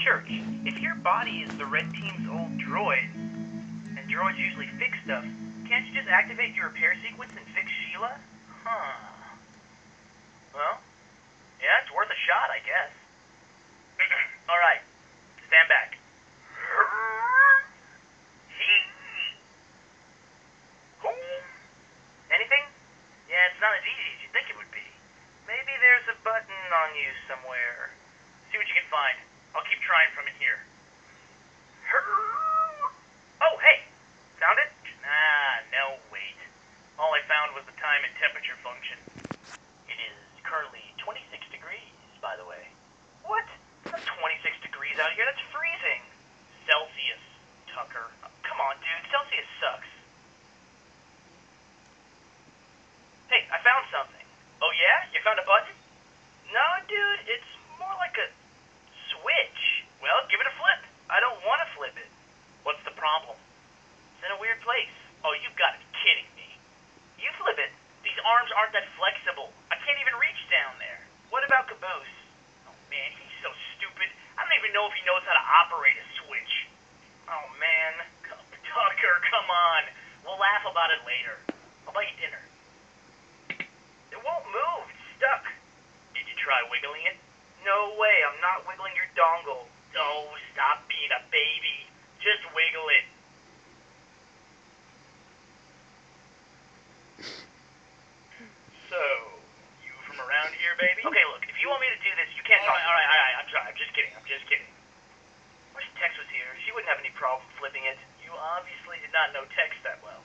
Church, if your body is the red team's old droid, and droids usually fix stuff, can't you just activate your repair sequence and fix Sheila? Huh. Well, yeah, it's worth a shot, I guess. Alright, stand back. Anything? Yeah, it's not as easy as you think it would be. Maybe there's a button on you somewhere. See what you can find. I'll keep trying from in here. Oh, hey! Found it? No, wait. All I found was the time and temperature function. It is currently 26 degrees, by the way. What? It's not 26 degrees out here. That's freezing. Celsius, Tucker. Oh, come on, dude. Celsius sucks. Hey, I found something. Oh, yeah? You found a button? No, dude. It's more like a switch. Well, give it a flip. I don't want to flip it. What's the problem? It's in a weird place. Oh, you've got to be kidding me. You flip it. These arms aren't that flexible. I can't even reach down there. What about Caboose? Oh, man, he's so stupid. I don't even know if he knows how to operate a switch. Oh, man. Tucker, come on. We'll laugh about it later. I'll buy you dinner. It won't move. It's stuck. Did you try wiggling it? No way. I'm not wiggling your dongle. Oh, stop being a baby. Just wiggle it. So, you from around here, baby? Okay, look, if you want me to do this, you can't talk. All right. I'm sorry. I'm just kidding. Wish Tex was here. She wouldn't have any problem flipping it. You obviously did not know Tex that well.